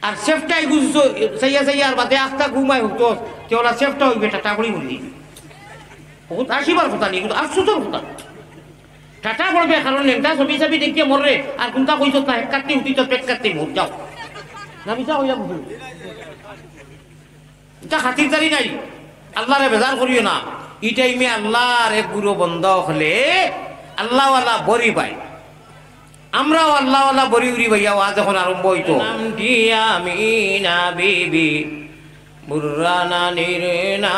আর সেফটাই বুঝছো সাইয়া সাইয়া আর বাদে আখটা ঘুমায় হতো কেওলা সেফটা হইবে টাটা করি বললি বহুত আসিবার কথা নেই কিন্তু আফসোসের কথা টাটা করবে কারণ একটা ছবি ছবি দেখিয়ে মররে আর কোনটা কইছ না এক কাটতে উঠি তো পেট কাটতে মর যাও না বিচা হইয়া বুঝো এটা খাতিরদারি নাই আল্লাহরে বেজার করিও না এই টাইমে আল্লাহর এক গুরু বন্ধ হলে আল্লাহওয়ালা বরি পায় আমরাও আল্লাহওয়ালা বরি উড়ি ভাইয়া আজ এখন আরম্ভ হইতো নামটি আমিনা বিবি বুররানা নির্নাম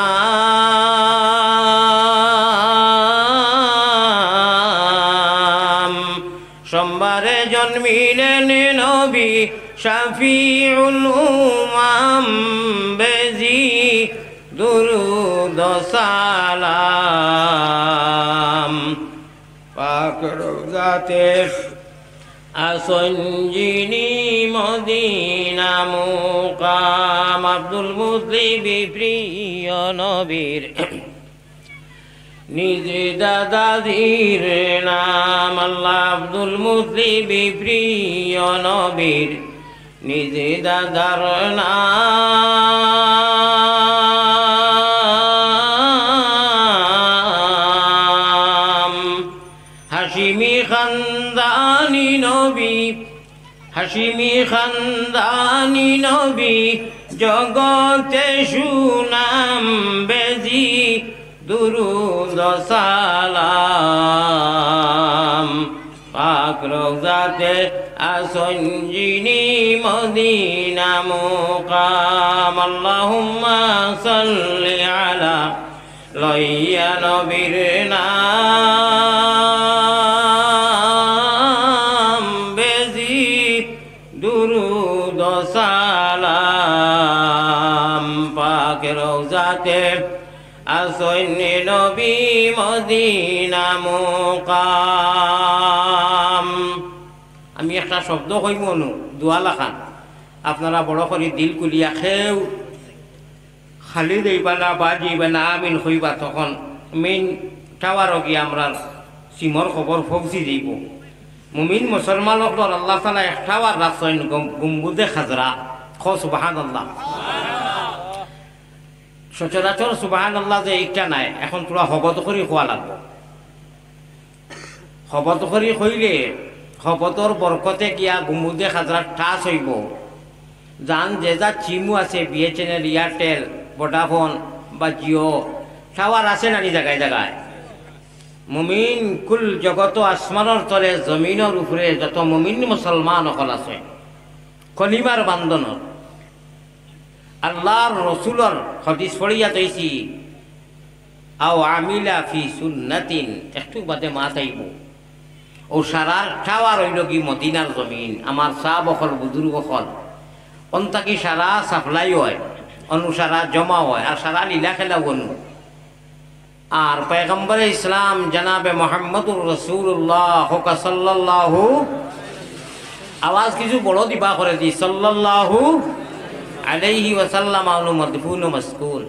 সোমবারে জন্মিলেন নবী শাফিউল উমাম বেজি দুরুদ সালাম পাক রওজাতে আসঞ্জিনী মদিনা মুকাম আব্দুল মুতলিব প্রিয় নবীর নিজ দাদাজির নাম আল্লাহ আব্দুল মুতলিব প্রিয় নবীর নিজ দাদার নাম হাশিমি খানদানি নবী হাশিমি খানদানি নবী জগতে সুনাম বেজি দুরুদ সালাম পাক রওজাতে আসঞ্জিনী মদিনা মুকাম আল্লাহুম্মা সাল্লি আলা লইয়া নবীর নাম বেজি দুরুদ সালাম পাক রওজাতে আসন্নি নবী মদিনা মুকাম আমি একটা শব্দ কইব নু দোয়া লাখান আপনারা বড় করে দিল কুলিয়া খেও খালি দেইবা না বা দিবা না আমিন হইবা তখন মেইন টাওয়ারও গিয়ে আমরা সিমর খবর পৌঁছি যাইব মুমিন মুসলমান হকর আল্লাহ তাআলা এক টাওয়ার রাখছেন গম্বুজে খাজরা খ সুবহানাল্লাহ সচরাচর সুবহানাল্লাহ যে একটা নাই এখন তোরা হবত করি খোয়া লাগবো হবত করি কইলে হবতর বরকতে গিয়া গম্বুজে খাজরা টাচ হইব জান যে যা চিমু আছে বিএসএনএল এয়ারটেল ভোডাফোন বা জিও টাওয়ার আছে নানি জায়গায় জায়গায় মুমিন কুল জগত আসমানের তলে জমিনের উপরে যত মুমিন মুসলমান অকল আছে কলিমার বান্ধনত আল্লাহর রসুলর হদিস পড়িয়া তৈছি আও আমিলা ফি সুন্নাতিন একটু বাদে মাতাইব ও সারা টাওয়ার হইল কি মদিনার জমিন আমার চা বখল বুজুর্গ বখল অন্তাকি সারা সাপ্লাই হয় অনুসারা জমা হয় আর সারা লীলা খেলা বনু আর পয়গম্বরে ইসলাম জনাবে মোহাম্মদুর রসুল্লাহ হোকা সাল্লাল্লাহু আওয়াজ কিছু বড় দিবা করে দি সাল্লাল্লাহু আলাইহি ওয়াসাল্লাম আলু মদফুন মাসকুল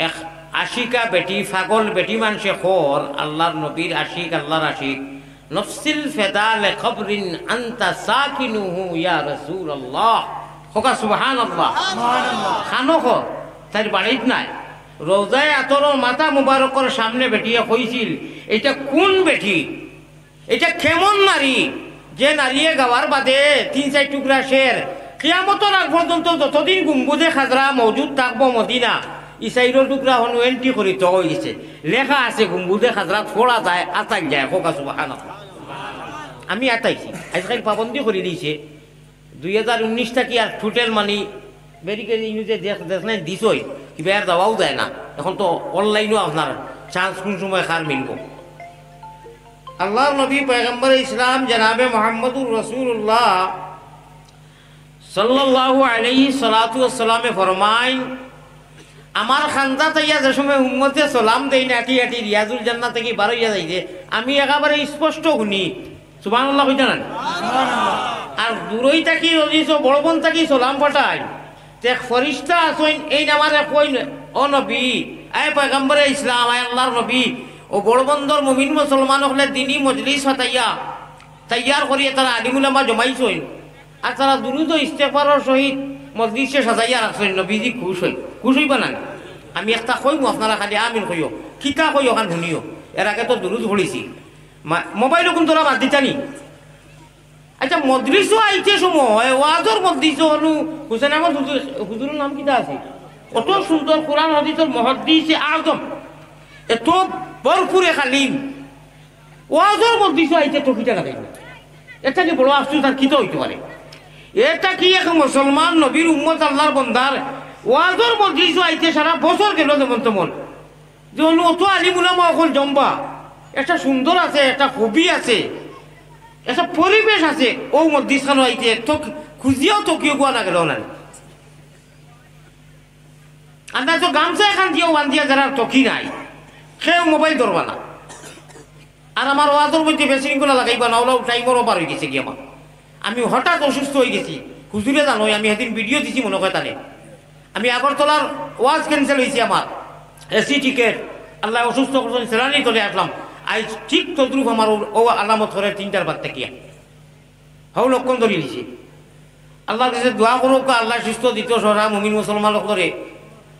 এক আশিকা বেটি ফাগল বেটি মানুষে খোর আল্লাহর নবীর আশিক আল্লাহর আশিক নফসিল ফেদা লে খবরিন আনতা সাকিনুহু ইয়া রাসূলুল্লাহ হোকা সুবহানাল্লাহ খানো খো তার বাড়িত নাই রোজায় আতর মাথা মুবারকর সামনে বেটিয়ে কইছিল এটা কোন বেটি এটা কেমন নারী যে নারীয়ে গাওয়ার বাদে 3-4 টুকরা শের কিয়ামতের আগ পর্যন্ত যতদিন গুম্বুজে খাজরা মজুদ থাকবো মদিনা ইসাইরো টুকরা হনু এন্ট্রি করি তো হয়েছে লেখা আছে গুম্বুজে খাজরা ফোড়া যায় আতাক যায় হোকা সুবহানাল্লাহ আমি আতাইছি আজকাল পাবন্দি করে দিয়েছে 2019 থাকি আর টোটাল মানি বেরিকেড ইউজে দেশ নাই দিছই কিবা আর দেওয়াও যায় না এখন তো অনলাইনও আপনার চান্স কোন সময় খার মিলব আল্লাহর নবী পয়গম্বর ইসলাম জনাবে মুহাম্মদুর রাসূলুল্লাহ সাল্লাল্লাহু আলাইহি সাল্লাতু ওয়াসসালামে ফরমায় আমার খানজা তাইয়া যে সময় উম্মতে সালাম দেই না আটি আটি রিয়াজুল জান্নাত থেকে বার হইয়া যাইছে আমি একেবারে স্পষ্ট শুনি সুবহানাল্লাহ কইতা না সুবহানাল্লাহ আর দূরই থাকি রজিস বড় বোন থাকি সালাম পাঠায় তে ফরিস্তা আসইন এই নামারে কই ও নবী আয় পয়গম্বরে ইসলাম আয় আল্লাহর নবী ও বড় বন্দর মুমিন মুসলমান হলে দিনী মজলিস হতাইয়া তৈয়ার করিয়ে তারা আলিমুল আমা জমাইছইন আর তারা দুরুদ ইস্তেগফারের সহিত মজলিসে সাজাইয়া রাখছেন নবীজি খুশ হইবা না। আমি একটা কইমু আপনারা খালি আমিন কইও, কিতা কইও খান শুনিও। এর আগে তো দুরুদ পড়েছি, মোবাইলও কোন তোরা বাদ দিতানি। আচ্ছা মজলিসও আইতে সময় ওয়াজর মজলিস হলু হুসেন আহমদ হুজুরের নাম কিতা আছে, অত সুন্দর কোরআন হাদিসের মুহাদ্দিস আযম, এত ভরপুরে খালিম ওয়াজর মজলিসও আইতে তো কিতা লাগে। এটা কি বড় আফসোস আর কিতা হইতে পারে? এটা কি এক মুসলমান নবীর উম্মত আল্লাহর বন্দার ওয়াজর মজলিসও আইতে সারা বছর গেল যেমন তেমন, যে হলো অত আলিম উলামা এখন জম্বা, একটা সুন্দর আছে, একটা কবি আছে, একটা পরিবেশ আছে, ও মজলিস খানো আইতে তো খুঁজিয়াও তো কেউ গোয়া না গেল না। আমরা তো গামছা এখান দিয়েও বান দিয়া যারা তকি নাই সেও মোবাইল ধরবা না। আর আমার ওয়াজের মধ্যে বেশৃঙ্খলা লাগাইবা না, ওলাও টাইমরও পার হয়ে গেছে কি আমার। আমি হঠাৎ অসুস্থ হয়ে গেছি, হুজুরে জানো আমি সেদিন ভিডিও দিছি মনে হয় তানে। আমি আগরতলার ওয়াজ ক্যান্সেল হয়েছি আমার, এসি টিকেট, আল্লাহ অসুস্থ করছেন সেরানি চলে আসলাম। আজ ঠিক তদ্রুপ আমার ও আলামত করে 3টার বাদ থেকে হও লক্ষণ ধরে নিছি। আল্লাহর কাছে দোয়া করুক আল্লাহ সুস্থ দিত সরা মুমিন মুসলমান লোক ধরে।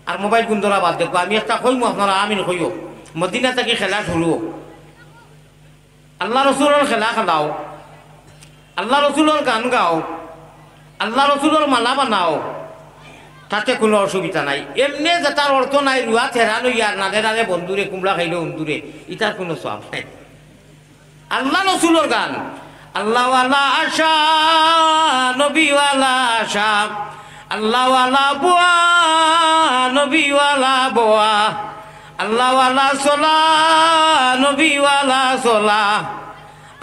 আর মোবাইল কোন ধরা বাদ দেখো, আমি একটা কইমু আপনারা আমিন কইও। মদিনা থেকে খেলা শুরু, আল্লাহ রসুলের খেলা খেলাও, আল্লাহ রসুলের গান গাও, আল্লাহ রসুলের মালা বানাও, তাতে কোনো অসুবিধা নাই। এমনি যে তার অর্থ নাই রুয়া থেরা লইয়া নাদে নাদে বন্ধুরে কুমড়া খাইলে বন্ধুরে, ইটার কোনো সব নাই। আল্লাহ রসুলের গান, আল্লাহওয়ালা আশা নবীওয়ালা আশা, আল্লাহওয়ালা বোয়া নবীওয়ালা বোয়া, আল্লাহওয়ালা সোলা নবীওয়ালা সোলা,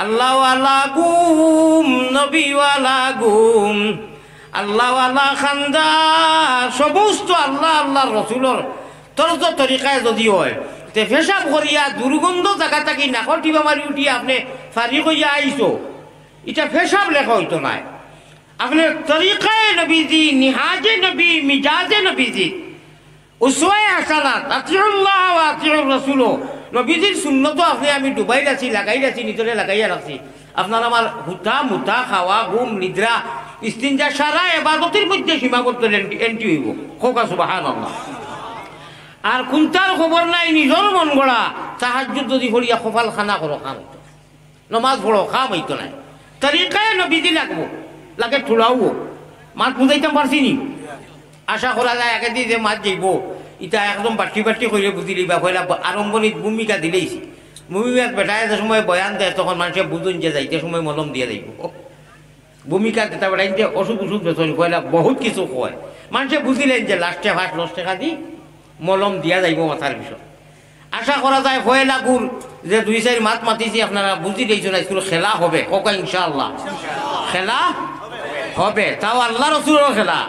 আল্লাহওয়ালা গুম নবীওয়ালা গুম, আল্লাহওয়ালা খান্দা, সমস্ত আল্লাহ আল্লাহ রসুলোর তরজ তরিকায় যদি হয় তে ফেসাব করিয়া দুর্গন্ধ জায়গা থাকি নাকর টিবা মারি উঠিয়া আপনি ফারি কইয়া আইসো, এটা ফেসাব লেখা হইতো নাই। আপনি তরিকায় নবীজি, নিহাজে নবী, মিজাজে নবীজি, উসওয়ায়ে হাসানাত, আতিউল্লাহ ওয়া আতিউর রাসূল, নবীজির সুন্নত আপনি আমি ডুবাই রাখছি, লাগাই রাখছি, নিজরে লাগাইয়া রাখছি। আপনার আমার হুতা মুতা খাওয়া ঘুম নিদ্রা ইস্তিনজা সারা ইবাদতের মধ্যে সীমাবদ্ধ এন্ট্রি হইব। খোকা সুবহানাল্লাহ। আর কোনটার খবর নাই, নিজের মন গড়া তাহাজ্জুদ যদি করিয়া কপাল খানা করো কাম হইতো, নমাজ পড়ো কাম হইতো নাই। তরিকায় নবীজি লাগবো, লাগে ঠোলাও মাছ বুঝাইতাম পারছি নি। আশা করা যায় একে দিয়ে যে মাছ যাইব ইটা একদম বাটি বাটি করে বুঝি লিবা পয়লা আরম্ভণিত ভূমিকা দিলেইছি। ভূমিকা বেটায় যে সময় বয়ান দেয় তখন মানুষে বুঝুন যে যাইতে সময় মলম দিয়ে যাইব। ভূমিকা দেতা বেটাইতে অসুখ অসুখ বেতন কয়লা বহুত কিছু কয়, মানুষে বুঝিলেন যে লাস্টে ভাত 10 টাকা দি মলম দিয়া যাইব মাথার বিষয়। আশা করা যায় পয়লা গুণ যে 2-4 মাত মাতিছি আপনারা বুঝি দিয়েছেন আজকে খেলা হবে। কোকা ইনশাআল্লাহ খেলা হবে, তাও আল্লাহ রসুলের খেলা।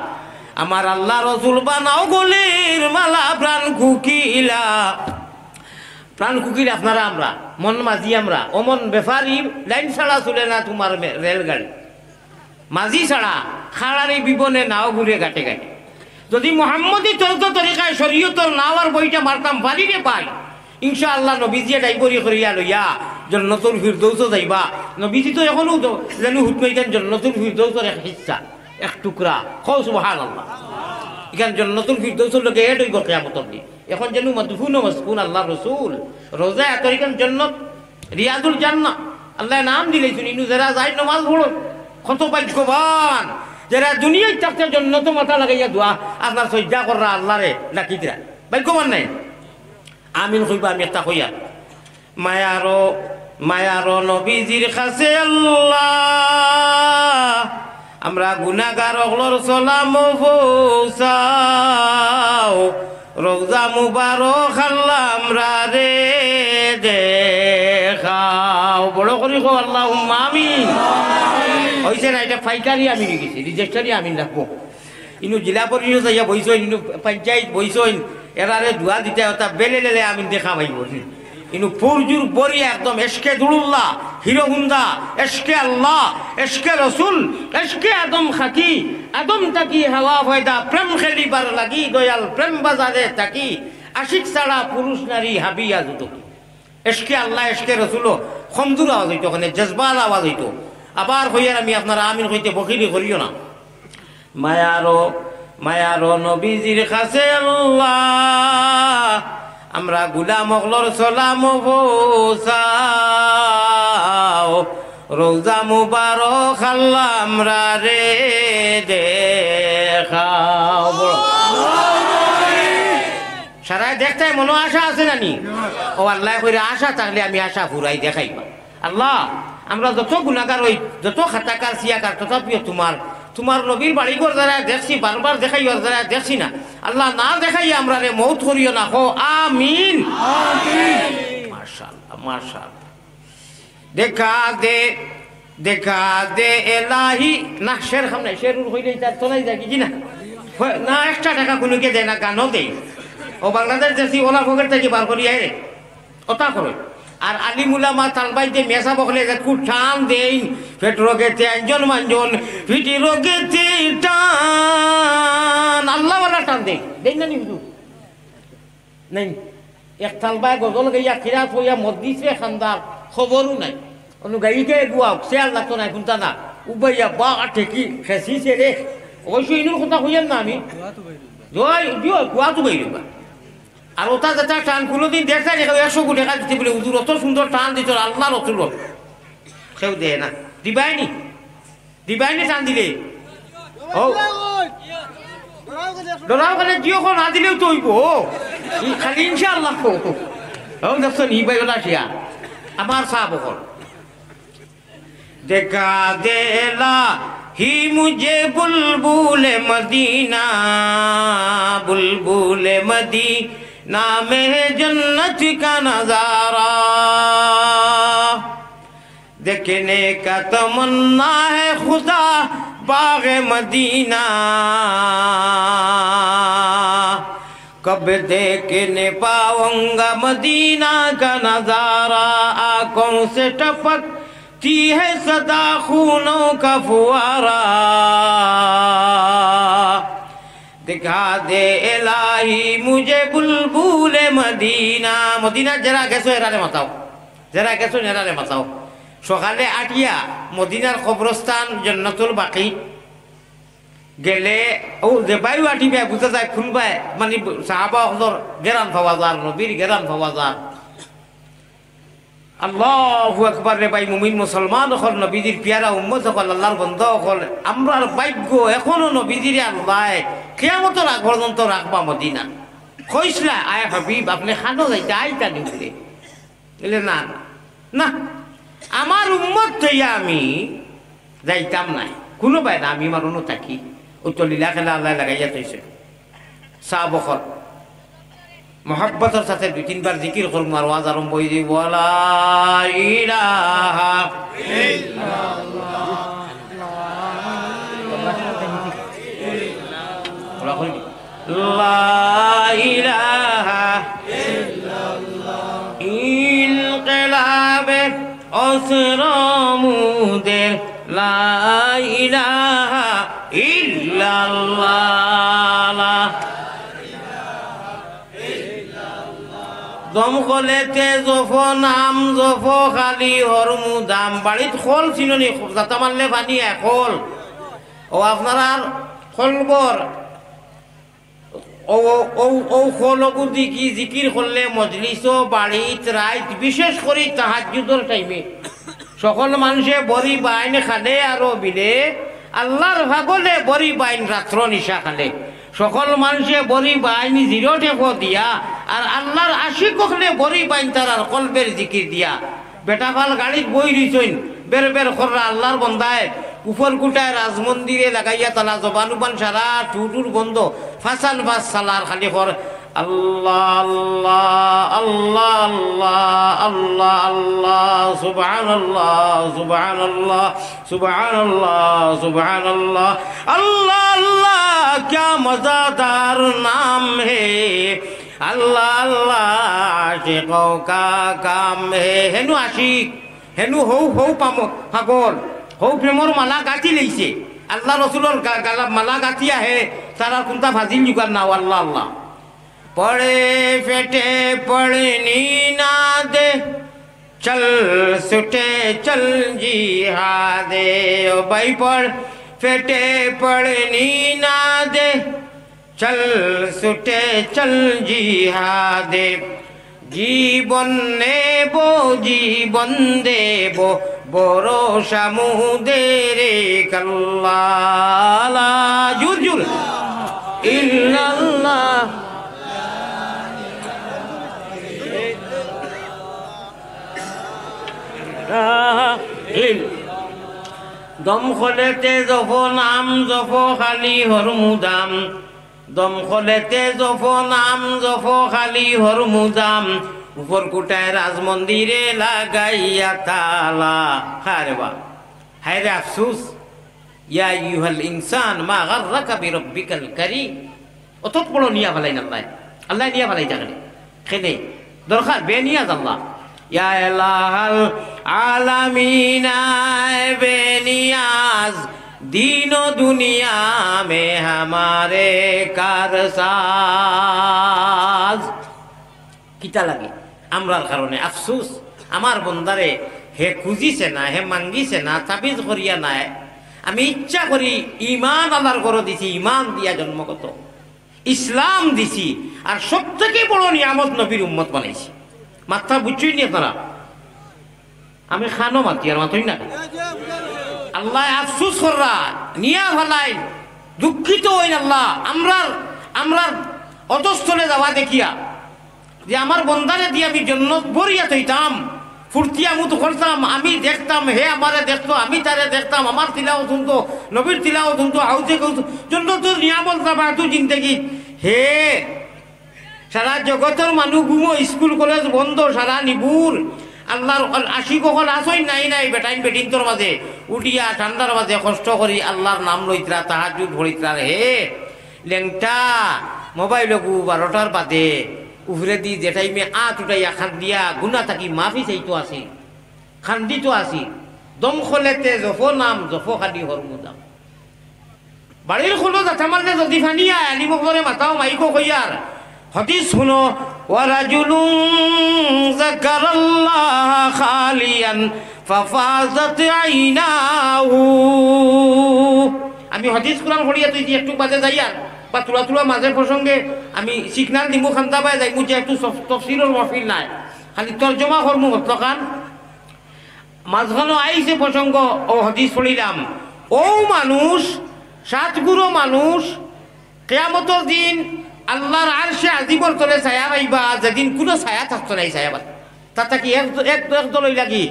আমার আল্লাহ রসুল বানাও গলির মালা প্রাণ কুকিলা, প্রাণ কুকিল আপনারা আমরা মন মাঝি, আমরা অমন বেফারি লাইন ছাড়া চলে না তোমার রেলগাড়ি, মাঝি ছাড়া খাড়ারি বিবনে নাও ঘুরে ঘাটে ঘাটে। যদি মোহাম্মদী তরিকায় শরীয়তর নাওয়ার বইটা মারতাম বাড়িরে পাই ইনশাআল্লাহ নবীজিয়ে ডাইবরি করিয়া লইয়া জান্নাতুল ফিরদৌসও যাইবা। নবীজি তো এখনো জানি হুতমাইতেন জান্নাতুল ফিরদৌসের এক হিস্সা, এক টুকরা। কও সুবহানাল্লাহ। এখানে জান্নাতুল ফিরদৌসের লোকে এড হইব কিয়ামতের দিন। এখন জানি মাদফুন ও মাসফুন আল্লাহ রসুল রোজা এতরিকান জান্নাত রিয়াদুল জান্নাহ আল্লাহ নাম দিলেছেন। ইনু যারা যায় নামাজ পড়ো কত ভাগ্যবান, যারা দুনিয়ায় থাকতে জান্নাতে মাথা লাগাইয়া দোয়া আপনার সজ্জা কররা আল্লাহরে ডাকিতরা ভাগ্যবান নাই। আমিন কইবা, আমি একটা কইয়া মায়ারো নবীজির কাছে আল্লাহ আমরা গুনাহগার অগলর সালাম পৌঁছাও, রওজা মুবারক আল্লাহ আমরা রে দেখাও। বড় করি কো আল্লাহুম্মা আমিন। হইছে না? এটা ফাইকারি আমিন গেছি, রেজিস্টারি আমিন রাখবো। ইনু জেলা পরিষদ যাইয়া বইছেন, ইনু পঞ্চায়েত বইছেন, এরারে দোয়া দিতে হতা বেলে লেলে আমিন দেখা পাইব। ইনু পুরজুর বরিয়া একদম এশকে দুরুল্লাহ হিরো হুন্দা, এশকে আল্লাহ, এশকে রসুল, এশকে আদম খাকি, আদম তাকি হাওয়া ফয়দা, প্রেম খেলিবার লাগি দয়াল প্রেম বাজারে তাকি, আশিক ছাড়া পুরুষ নারী হাবিয়া জুতো। এশকে আল্লাহ এশকে রসুল খমজুর আওয়াজ হইতো, ওখানে জজবাল আওয়াজ হইতো। আবার হইয়ার আমি আপনারা আমিন হইতে বকিলি করিও না। মায়ারো নবীজির কাছে আল্লাহ আমরা গুলাম অগলর সালাম পৌঁছাও, রোজা মুবারক আল্লাহ আমরা রে দেখাও। সারাই দেখতে মনো আশা আছে নানি? ও আল্লাহ কইরা আশা থাকলে আমি আশা ফুরাই দেখাইবা। আল্লাহ আমরা যত গুণাগার হই, যত খাতাকার সিয়াকার, তথাপিও তোমার নবীর বাড়ি ঘর দ্বারা দেখছি, বারবার দেখাইবার দ্বারা দেখছি না। আল্লাহ না দেখাই আমরা রে মৌত করিও না, হো আমিন। মাশাআল্লাহ মাশাআল্লাহ। দেখা দে এলাহি না, শের খাম নাই, শের হইলে তার চলাই যায় কি না না, একটা টাকা কোনোকে দেয় না, গানও দেয়। ও বাংলাদেশ দেখছি ওলা ফকের থেকে বার করি আয় রে ওটা করো। আর আলিমুলামা তালবাইতে মেসা বকলে খুব টান দেই, পেট রোগেতে আঞ্জন মাঞ্জন, পিটি রোগেতে টান, আল্লাহওয়ালা টান দেই না নিবু নাই। এক তালবায় গজল গাইয়া কিরাত হইয়া মসজিদে খান্দার খবরও নাই, অনু গাইকে গুয়াও সে আল্লাহ তো নাই শুনতা না, উবাইয়া বা ঠেকি খেসিছে রে। অবশ্য ইনুর কথা হইয়ান না আমি জয় দিও কুয়াতো বাইরবা। আর ওটা যেটা টান কোনোদিন দেখাই দেখা 100 কোটি টাকা দিতে বলে হুজুর অত সুন্দর টান দিত আল্লাহ রসুল কেউ দেয় না, দিবাইনি টান দিলে ও ডরাও খালে জিও না দিলেও তো হইব, খালি ইনশাআল্লাহ দেখছো নি বাইলা ঠিয়া আমার সাহ বকর। দেখা দেলা ही मुझे बुलबुल मदीना में जन्नत का नजारा देखने का तमन्ना है खुदा बाग मदीना, कब देखने पाऊंगा मदीना का नजारा, आंखों से टपक है सदा खूनों का फुवारा, दिखा दे इलाही मुझे बुलबुल मदीना। मदीना जरा गেছো এরারে মাতাও, जरा গেছো এরারে মাতাও। সকালে আটিয়া মদিনার কবরস্থান জান্নাতুল বাকি গেলে ও যে বায়ু আটিবে বুঝা যায় খুলবায়, মানে সাহাবা হজর গেরান পাওয়া যায়, নবীর গেরান পাওয়া যায়। আল্লাহু আকবার রে ভাই, মুমিন মুসলমান হল নবীজির পিয়ারা উম্মত হল, আল্লাহর বন্ধু হল, আমরার ভাগ্য এখনো নবীজির আল্লাহ কিয়ামতের আগ পর্যন্ত রাখবা মদিনা। কইসলা আয় হাবিব আপনি খানো যাইতে আইতা নিউলে এলে না না, আমার উম্মত হইয়া আমি যাইতাম নাই কোনো ভাই না, আমি মারুনো থাকি ও তো লীলা খেলা আল্লাহ লাগাইয়া তৈছে। সাহ বখর মোহাব্বতের সাথে 2-3 বার জিকির করুন আর ওয়াজ আরম্ভ হয়ে যাই। ওয়ালা ইলাহা ইল্লাল্লাহ লা ইলাহা ইল্লাল্লাহ ইনকিলাবে অসরমুদের লা ইলাহা ইল্লাল্লাহ দম কলেতে জফ নাম জফ খালি হরমু দাম বাড়িত খোল চিননি যাতা মারলে পানি খোল ও আপনারা খোলবর ও ও ও খোলগু দিকি জিকির করলে মজলিস বাড়িত রাইত বিশেষ করে তাহাজ্জুদের টাইমে সকল মানুষে বড়ি বাইন খালে আরো বিলে আল্লাহর ভাগলে বড়ি বাইন রাত্র নিশা খালে সকল মানুষে বড়ি বাইনি 0 টেকো দিয়া আর আল্লাহর আশিক হলে বড়ি বাইন তার আর কলবের জিকির দিয়া বেটা ফাল গাড়িত বই রইছইন বের বের কররা আল্লাহর বন্দায় উপর কুটায় রাজমন্দিরে লাগাইয়া তালা জবানুবান সারা টুটুর বন্ধ ফাসান ফাস সালার খালি কর আল্লাহ আল্লাহ আল্লাহ আল্লাহ আল্লাহ সুবহানাল্লাহ সুবহানাল্লাহ সুবহানাল্লাহ সুবহানাল্লাহ আল্লাহ আল্লাহ क्या मज़ेदार नाम है अल्लाह अल्लाह आशिकों का काम है हेनु आशिक हेनु हौ पाम पागल हौ प्रेमर माला गाती लैसे अल्लाह रसूलर गाला माला गाती है तारा कुंता फाजिल जुगार ना अल्लाह अल्लाह पड़े फेटे पड़नी ना दे चल सुटे चल जिहादे ओ भाई पढ़ फेटे पढ़नी ना दे चल सुटे चल जिहादे জীবন নেব জীবন দেব ভরসা মুদের কাল্লা জুর জুর ইল্লাল্লাহ দম খোলেতে জফ নাম জফ খালি হরমুদাম দম খোলেতে জফ নাম জফ খালি হরমুদাম উপর কুটায় রাজ মন্দিরে লাগাইয়া তালা হারে বা হায়রে আফসুস ইয়া আইয়ুহাল ইনসান মা গাররাকা বিরাব্বিকাল কারীম অতত বড় নিয়া ভালাই আল্লাহ আল্লাহ নিয়া ভালাই জানে খেনে দরকার বেনিয়াজ আল্লাহ ইয়া ইলাহাল আলামিন বেনিয়াজ दीन दुनिया में हमारे कारसाज किता लगे আমরার কারণে আফসোস আমার বন্দারে হে খুঁজিছে না হে মাঙ্গিছে না তাবিজ করিয়া নাই আমি ইচ্ছা করি ইমান আল্লাহর ঘর দিছি ইমান দিয়া জন্মগত ইসলাম দিছি আর সবথেকে বড় নিয়ামত নবীর উম্মত বানাইছি মাথা বুঝছই নি আপনারা আমি খানো মাতি আর মাতই না আল্লাহ আফসোস কররা নিয়া ভালাই দুঃখিত হইন আল্লাহ আমরার অধস্থলে যাওয়া দেখিয়া যে আমার বন্দারে দিয়ে আমি জন্নত ভরিয়া থইতাম ফুর্তিয়া মুত করতাম আমি দেখতাম হে আমারে দেখতো আমি তারে দেখতাম আমার তিলাও শুনতো নবীর তিলাও শুনতো আউতে জন্নতর নিয়ামত যাবা তু জিন্দগি হে সারা জগতের মানুষ ঘুমো স্কুল কলেজ বন্ধ সারা নিবুর আল্লাহর আশিক কখন আসই নাই নাই বেটাইন বেটিন তোর মাঝে উঠিয়া ঠান্ডার মাঝে কষ্ট করি আল্লাহর নাম লইতরা তাহাজ্জুদ ভরিতরা হে লেংটা মোবাইল 12টার বাদে উফরে দি যে টাইমে উঠাইয়া খান দিয়া গুনা থাকি মাফি চাইতো আসি খান্দি তো আসি দম খোলেতে জফ নাম জফ খালি হরমুদাম বাড়ির খোলো যাতা মারলে যদি ফানিয়া আনি মুখরে মাতাও মাইকো কইয়ার হাদিস শুনো ওয়ারাজুলুন যাকারাল্লাহ খালিয়ান ফাফাজাত আইনাহু আমি হাদিস কোরআন পড়িয়া তুই একটু বাজে যাইয়া বা তুলা তুলা মাঝে প্রসঙ্গে আমি সিগনাল দিমু খান্তা পাই যাই মুঝে একটু তফসিরের মাহফিল নাই খালি তর্জমা করমু মতলকান মাঝখানো আইছে প্রসঙ্গ ও হাদিস পড়িলাম ও মানুষ সাতগুরো মানুষ কিয়ামতের দিন আল্লাহর আরশে আজিমর তলে ছায়া পাইবা যেদিন কোনো ছায়া থাকতো নাই ছায়া পাত তাতে কি এক দলই লাগি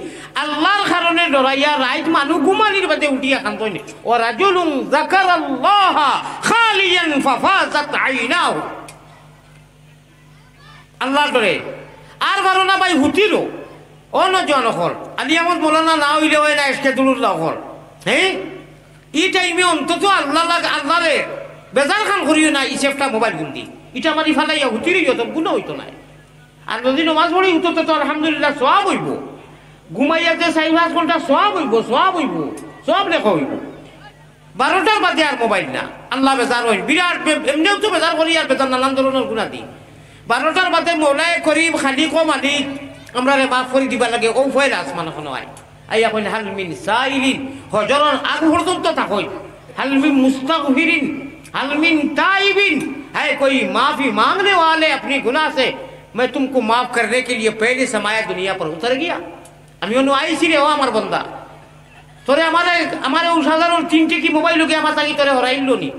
আল্লাহর কারণে ডরাইয়া রাইত মানুষ ঘুমানির বাদে উঠিয়া খান্তই নি ও রাজুলুন যাকারাল্লাহ খালিয়ান ফাফাজাত আইনাহু আল্লাহর ডরে আর বারোনা ভাই হুতিরো ও নজন হল আলিয়ামত মৌলানা না হইলে হয় না এসকে দুলুর হল হ্যাঁ এই টাইমে অন্তত আল্লাহরে বেজার খান করিও না ইসেফটা মোবাইল গুন্দি এটা আমার ইফালাইয়া হুতিরই হতো গুণ হইতো না আর যদি নমাজ পড়ি উঠো তো আলহামদুলিল্লাহ সওয়াব হইব ঘুমাইয়া যে 4-5 ঘন্টা সওয়াব হইব সব লেখা হইব 12টার বাদে আর মোবাইল না আল্লাহ বেজার হইন বিরাট এমনিও তো বেজার করি আর বেজার নানান ধরনের গুণা দিই 12টার বাদে মৌলায় করিম খালি কো মালিক আমরা রে মাফ করে দিবা লাগে ও ফয়েল আসমান এখন হয় আইয়া কইন হাল মিন সাইলিন হজরন আগ পর্যন্ত থাকই হাল মিন মুস্তাগফিরিন হাল মিন তাইবিন है कोई माफी मांगने वाले अपनी गुनाह से मैं तुमको माफ करने के लिए पहले समाया दुनिया पर उतर गया আমি অন্য আইছি রে ও আমার বন্দা তোরে আমারে সাধারণ 3টে কি মোবাইল লোকে আমার তাকি তোরে হরাইলো নি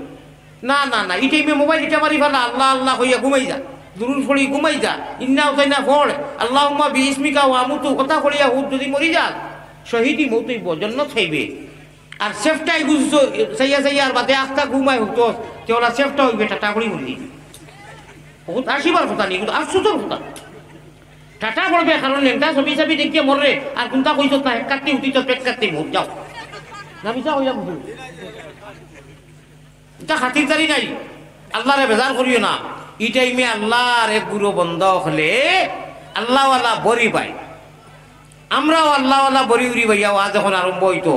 না না না এই টাইমে মোবাইল এটা মারি ফেলা আল্লাহ আল্লাহ হইয়া ঘুমাই যা দুরুদ পড়ি ঘুমাই যা ইন্না উতাইনা পড় আল্লাহুম্মা বিইসমিকা ওয়া আমুতু কথা পড়িয়া হুদ যদি মরি যা শহীদি মৌতই জান্নাত হইবে আর সেফটাই বুঝছো সাইয়ার বাদে আখতা ঘুমাই হতো তেওলা সেফটা হইবে টাটা করি বলি বহুত আসিবার কথা নেই কিন্তু আফসোসের কথা টাটা পড়বে কারণ লেংটা ছবি ছবি দেখিয়ে মররে আর কোনটা কইছ না কাটতে উঠি তো পেট কাটতে মর যাও নামিসা হইয়া বুঝু এটা খাতিরদারি নাই আল্লাহরে বেজার করিও না এই টাইমে আল্লাহর এক গুরু বন্ধ হলে আল্লাহওয়ালা বরি পায় আমরাও আল্লাহওয়ালা বরি উড়ি ভাইয়া আজ যখন আরম্ভ হইতো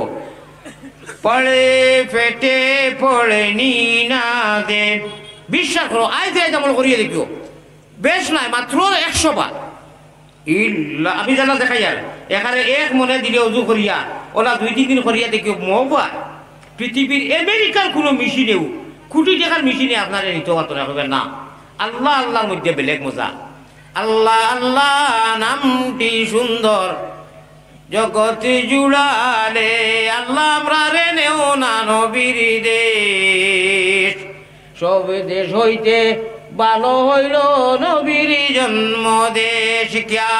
পড়ে ফেটে পড়ে নি না দে বিশ্বাস করো আজ আমল করিয়ে দেখিও বেশ নাই মাত্র 100 বার ইল্লা আমি জানা দেখাই আর এখানে এক মনে দিলে অজু করিয়া ওলা 2-3 দিন করিয়া দেখি মহবা পৃথিবীর আমেরিকার কোনো মেশিনেও কোটি টাকার মেশিনে আপনারা নিতে পারতো না হবে না। আল্লাহ আল্লাহর মধ্যে বেলেগ মজা। আল্লাহ আল্লাহ নামটি সুন্দর জগৎ জুড়ালে আল্লাহ আমরা রে নেও না নবীর দেশ সব দেশ হইতে ভালো হইল নবীর জন্ম দেশ ক্যা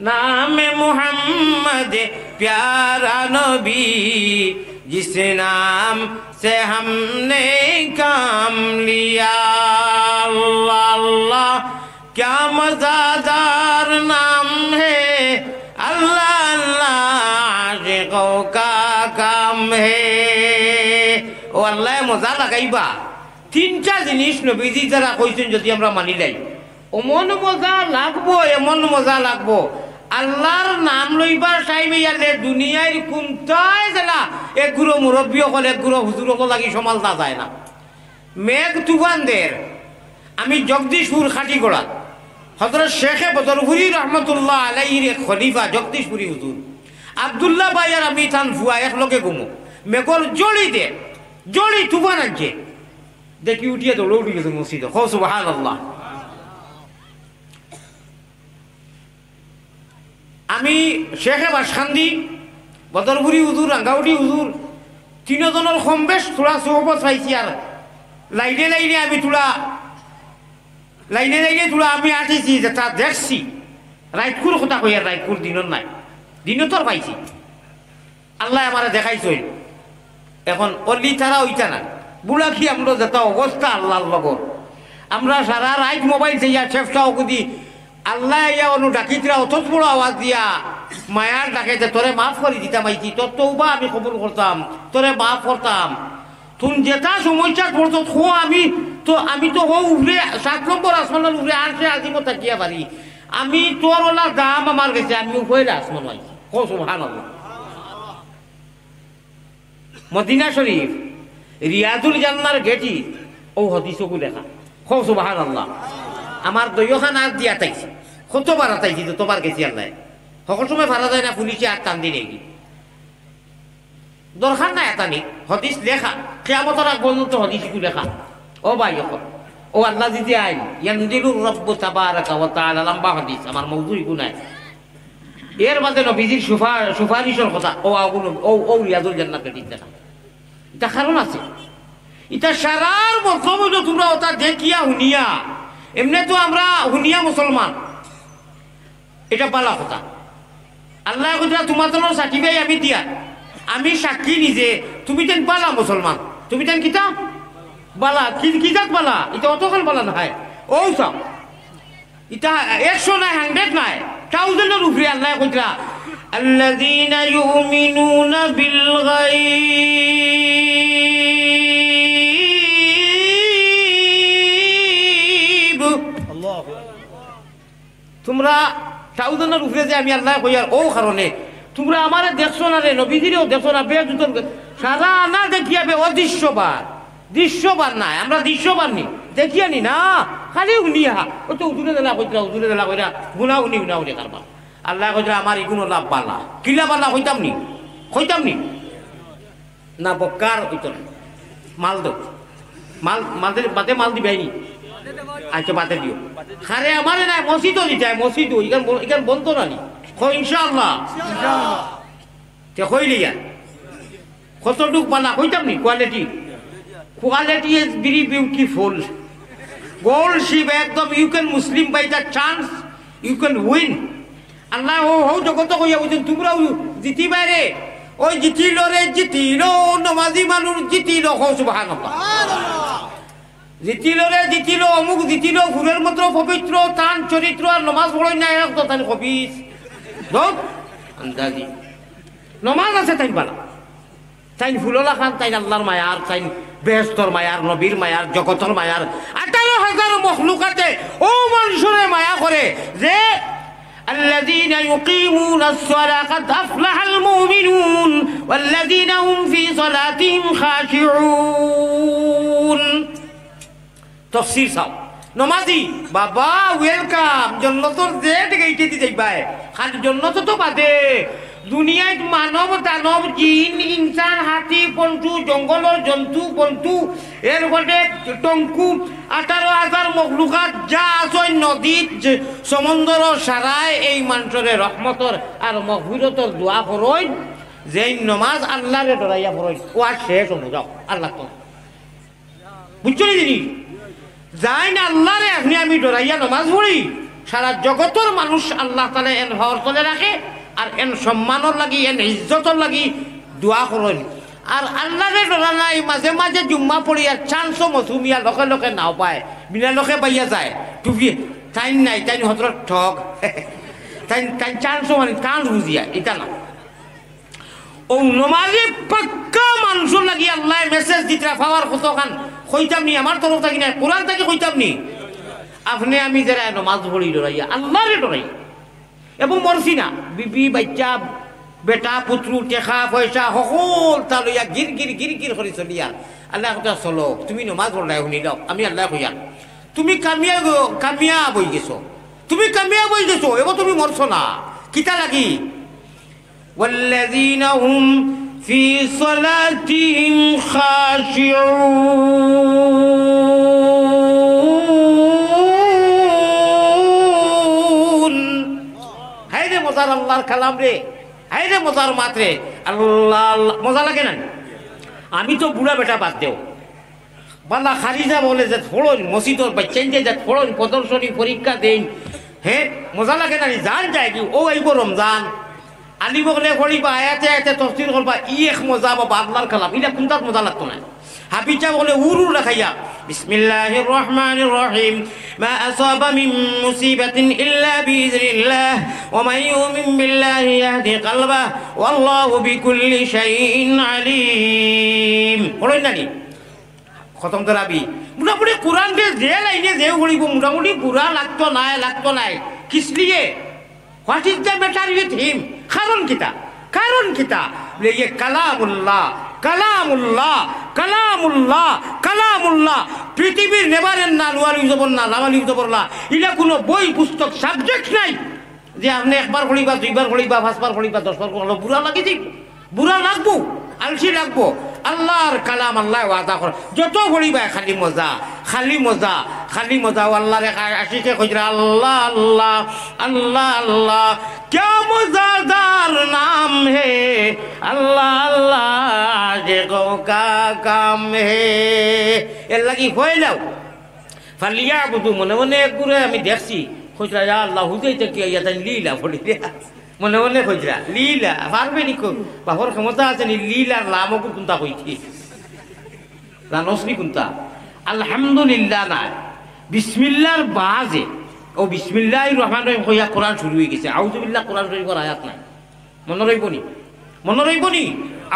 নামে মুহাম্মদ প্যারা নবী जिस नाम से हमने काम लिया अल्लाह अल्लाह क्या मज़ेदार नाम है अल्लाह अल्लाह आशिकों का काम है ओ अल्लाह मजा लगाइबा 3টা জিনিস নবীজি যারা কইছেন যদি আমরা মানি লাই এমন মজা লাগবো এমন মজা লাগবো আল্লাহর নাম লইবার টাইমে ইয়ালে দুনিয়ার কোনটাই জেলা এক গুরু মুরব্বী হল এক গুরু হুজুর হল লাগি সমালতা যায় না। মেঘ তুফানদের আমি জগদীশপুর খাটিগড়া হযরত শেখে বদরপুরি রহমতুল্লাহ আলাইহির এক খলিফা জগদীশপুরি হুজুর আব্দুল্লাহ ভাই আর আমি থান ফুয়া একলগে ঘুমো মেঘর জড়ি তুফান আনছে দেখি উঠিয়ে দৌড়ে উঠে গেছে মসজিদে হো সুবহানাল্লাহ। আমি শেখে বাসখান্দি বদরপুরি হুজুর রাঙ্গাউটি হুজুর 3 জনের কম বেশ তোলা সোহবত পাইছি আর লাইনে লাইনে আমি তোলা আমি আঁটিছি যে তা দেখছি রাইটকুর কথা কই আর রাইটকুর দিনত নাই দিনত তোর পাইছি আল্লাহ আমার দেখাইছই এখন অলি তারা ওইটা না বুড়া কি আমরা যেটা অবস্থা আল্লাহর লগর আমরা সারা রাইট মোবাইল চাইয়া চেষ্টা করি আল্লাহ ইয়া অনু ডাকিতরা অত বড় আওয়াজ দিয়া মায়ার ডাকে যে তোরে মাফ করে দিতাম আইছি তোর তওবা আমি কবুল করতাম তোরে মাফ করতাম তুমি যেটা সমস্যা পড়তো হো আমি তো হো উপরে 7 নম্বর আসমানের উপরে আসে আজিমত থাকিয়া পারি আমি তোর ওলা দাম আমার কাছে আমি উপরে আসমান আইছি ও সুবহানাল্লাহ। মদিনা শরীফ রিয়াজুল জান্নার গেটি ও হাদিসও লেখা ও সুবহানাল্লাহ। আমার দইখান আর দিয়া তাইছি কতবার তাইছি তো তোমার গেছি আর নাই সকল সময় ভাড়া যায় না পুলিশে আর টান দিয়ে নেই দরকার নাই এটা নেই হদিস লেখা কিয়ামতের আগ পর্যন্ত হদিস লেখা ও ভাই ও আল্লাহ দিদি আইন ইয়ানজিলুর রাব্বু তাবারাকা ওয়া তাআলা লম্বা হদিস আমার মওযুই গুনাহ এর মধ্যে নবীজির সুপারিশের কথা ও রিয়াজুল জান্নাতের দেখা এটা কারণ আছে এটা সারার মতলব তোমরা ওটা দেখিয়া শুনিয়া এমনি তো আমরা হুনিয়া মুসলমান এটা বালা কথা আল্লাহ কথা তোমার জন্য সাকিবাই আমি দিয়া আমি সাক্ষী নিজে তুমি তেন বালা মুসলমান তুমি তেন কিতা বালা কিতাক বালা এটা অতখান বালা নহয় ও সব এটা 100 নাই 100 নাই 1000 উপরে আল্লাহ কইরা الذين يؤمنون بالغيب তোমরা 1000 উপরে যে আমি আল্লাহ কইয়ার ও কারণে তোমরা আমারে দেখছো না রে নবীজিরও দেখছো না বেজুতর সারা না দেখিয়া বে দৃশ্যবান নাই আমরা দৃশ্যবান নি দেখিয়া নি না খালি উনিয়া ও তো উজুরে দেলা কইরা গুনাহ উনি কারবা আল্লাহ কইরা আমার ইগুনো লাভ বালা কিলা বালা হইতাম নি না বকার হইতো না মাল দাও মালদের বাদে মাল দিবাইনি আচ্ছা বাদে দিও খারে আমারে না মসজিদও দিতে মসজিদও ইখান বন্ধ না নি ইনশাআল্লাহ তে কইলি কতটুক বালা হইতাম নি quality is very beautiful gold ship একদম you can Muslim by the chance you can win আল্লাহ ও জগত কইয়া বুঝুন তোমরা জিতি বাইরে ওই জিতিল নমাজি মানুষ জিতিল সুবহানাল্লাহ জিতিল অমুক জিতিল ফুলের মতো পবিত্র তান চরিত্র আর নমাজ পড়ই না একদম তাই কবিস ধর আন্দাজি নমাজ আছে তাই বালা তাই ফুললা খান তাই আল্লাহর মায়ার তাই বেহেশতর মায়ার নবীর মায়ার জগতর মায়ার 18,000 মখলুকাতে ও মানুষের মায়া করে যে الذين يقيمون الصلاة قد أفلح المؤمنون والذين هم في صلاتهم خاشعون تفسير ساو নমাজি বাবা ওয়েলকাম জন্নতর জেট গেইটে দি যাইবাই খালি জন্নত তো বাদে দুনিয়ায় মানব দানব জিন ইনসান হাতি পন্তু জঙ্গলের জন্তু পন্তু এর বটে টঙ্কু 18,000 মখলুকাত যা আছে নদীত সমুদ্র সারায় এই মানুষের রহমতর আর মগফিরতর দোয়া করই যেই নমাজ আল্লাহরে ডরাইয়া পড়ই ও আর শেষ হলো যাও আল্লাহ তো বুঝছো নি জিনিস যাই না আল্লাহরে আপনি আমি ডরাইয়া নমাজ পড়ি সারা জগতের মানুষ আল্লাহ তাআলা এন হওয়ার তলে রাখে আর এন সম্মানের লাগি এন ইজ্জতর লাগি দোয়া করেন আর আল্লাহরে ডরা নাই মাঝে মাঝে জুম্মা পড়ি আর চান্সও মধুমিয়া লোকে লোকে নাও পায় বিনা লোকে পাইয়া যায় টুপি টাইম নাই টাইম হতর ঠক টাইম টাইম চান্সও মানে কান বুঝিয়া এটা না ও নমাজে পাক্কা মানুষের লাগি আল্লাহ মেসেজ দিতে পাওয়ার কতখান কইতাম নি আমার তরফ থাকি না কোরআন থেকে কইতাম নি আপনি আমি যারা নমাজ পড়ি ডরাইয়া আল্লাহরে ডরাই এবং মরছি না বিবি বাচ্চা বেটা পুত্রু টেকা পয়সা সকল তা লইয়া গির গির গির গির করে চলিয়া আল্লাহ কথা চলো তুমি নমাজ পড়লাই শুনি দাও আমি আল্লাহ কইয়া তুমি কামিয়া বই গেছো তুমি কামিয়া বই গেছো এবার তুমি মরছো না কিতা লাগি والذين هم في صلاتهم خاشعون هيدا مزار الله الكلام রে هيدا مزار মাত্রে আল্লাহ মজা লাগে না আমি তো বুড়া বেটা বাদ দেও বান্দা খারিজা বলে যে ফোড়ন মসজিদর বাচ্চাইন যে ফোড়ন প্রদর্শনী পরীক্ষা দেন হ্যাঁ মজা লাগে না জান যায় কি ও আইব রমজান আলি বগলে পড়িবা আয়াতে আয়াতে তাফসীর করবা এক মজা বাবা আল্লাহর কালাম এটা কোনটার মজা লাগতো না হাবিজা বলে উরু রাখাইয়া বিসমিল্লাহির রহমানির রহিম মা আসাবা মিন মুসিবাতিন ইল্লা বিইজনিল্লাহ ওয়া মান ইউমিন বিল্লাহি ইয়াহদি কলবা ওয়াল্লাহু বিকুল্লি শাইইন আলিম পড়ই নানি খতম করাবি মোটামুটি কোরআন যে লাইনে যে পড়িব মোটামুটি বুড়া লাগতো নাই কিসলিয়ে what is the matter with him কারণ কিতা বলে ये কালামুল্লাহ পৃথিবীর নেবারেন না লোয়ালি জবর না লামালি জবর না এটা কোনো বই পুস্তক সাবজেক্ট নাই যে আপনি একবার পড়িবা দুইবার পড়িবা পাঁচবার পড়িবা 10 বার পড়লো বুড়া লাগে যে বুড়া লাগবো আলসি লাগবো আল্লাহর কালাম আল্লাহ ওয়াদা করে যত পড়িবা খালি মজা আল্লাহর আশিকে কইরা আল্লাহ আল্লাহ আল্লাহ আল্লাহ क्या मज़ेदार नाम है अल्लाह अल्लाह देखो का काम है এর লাগি হয়ে যাও ফালিয়া বুদু মনে মনে করে আমি দেখছি কইরা ইয়া আল্লাহ হুজাইতে কি ইয়া তাই লীলা পড়ি মনে মনে কইরা লীলা পারবে নি কো বাহর ক্ষমতা আছে নি লীলার নামও কোনটা কইছি জানোসনি কোনটা আলহামদুলিল্লাহ না বিসমিল্লাহর বাজে ও বিসমিল্লাহির রহমানির রহিম কইয়া কোরআন শুরু হয়ে গেছে আউযুবিল্লাহ কোরআন শরীফের আয়াত নাই মনে রইব নি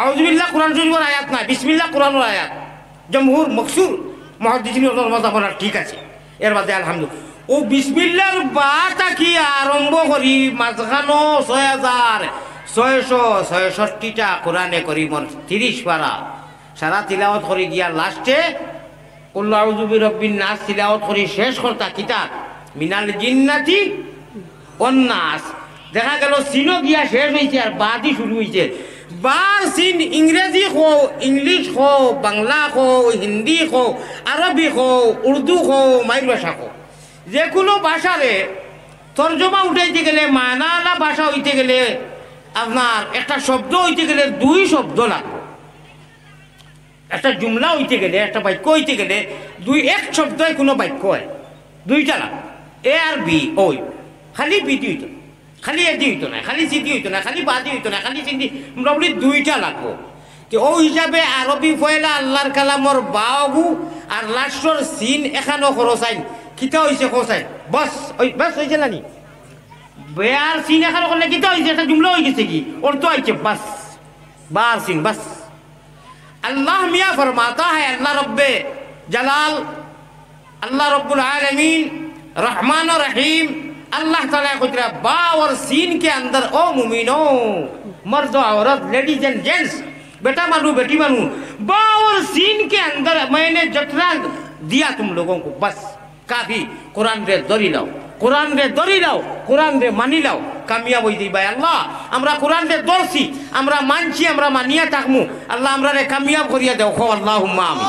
আউযুবিল্লাহ কোরআন শরীফের আয়াত নাই বিসমিল্লাহ কোরআনের আয়াত জমহুর মকসুর মুহাদ্দিসিনের মত বলা ঠিক আছে এর বাদে আলহামদুলিল্লাহ ও বিসমিল্লাহর বাটা কি আরম্ভ করি মাঝখানো 6666টা কোরআনে করি মন 30 পারা সারা তিলাওয়াত করে গিয়া লাস্টে কুল আউযু বিরাব্বিন নাস তিলাওয়াত করে শেষ করতা কিতাব মিনাল জিন্নাতি ওয়ান নাস দেখা গেল সিনো গিয়া শেষ হইছে আর বাদি শুরু হইছে বার সিন ইংরেজি খো ইংলিশ খো বাংলা খো হিন্দি খো আরবি খো উর্দু খো মাইর ভাষা খো যে কোনো ভাষারে তর্জমা উঠাইতে গেলে মানালা ভাষা হইতে গেলে আপনার একটা শব্দ হইতে গেলে 2 শব্দ লাগবে একটা জুমলা হইতে গেলে একটা বাক্য হইতে গেলে এক শব্দে কোনো বাক্য হয় 2টা লাগবে এ আর বি ওই খালি বিদি হইতো খালি এদি হইতো না খালি সিদি হইতো না খালি বাদি হইতো না খালি সিন্দি মোটামুটি 2টা লাগবো তো ও হিসাবে আরবি পয়লা আল্লাহর কালামর বাবু আর লাস্টর সিন এখানো খরচাইন কিতা হইছে খরচাইন বাস ওই বাস হইছে না নি বেয়ার সিন এখানো করলে কিতা হইছে একটা জুমলা হয়ে গেছে কি ওর তো হইছে বাস বার সিন বাস अल्लाह मियाँ फरमाता है अल्लाह रब्बे जलाल अल्लाह रब्बुल आलमीन रहमान और रहीम अल्लाह ताला कुदरत बा और सीन के अंदर ओ मुमिनो मर्द औरत लेडीज एंड जेंट्स बेटा मानू बेटी मानू बा और सीन के अंदर मैंने जतरा दिया तुम लोगों को बस কাফি কোরআন রে ধরি লাও, কোরআন রে ধরি লাও, কোরআন রে মানি লাও, কামিয়াব হই দিবা আল্লাহ। আমরা কোরআন রে ধরছি, আমরা মানছি, আমরা মানিয়া থাকমু, আল্লাহ আমরা রে কামিয়াব করিয়া দেও। আল্লাহুম্মা আমিন।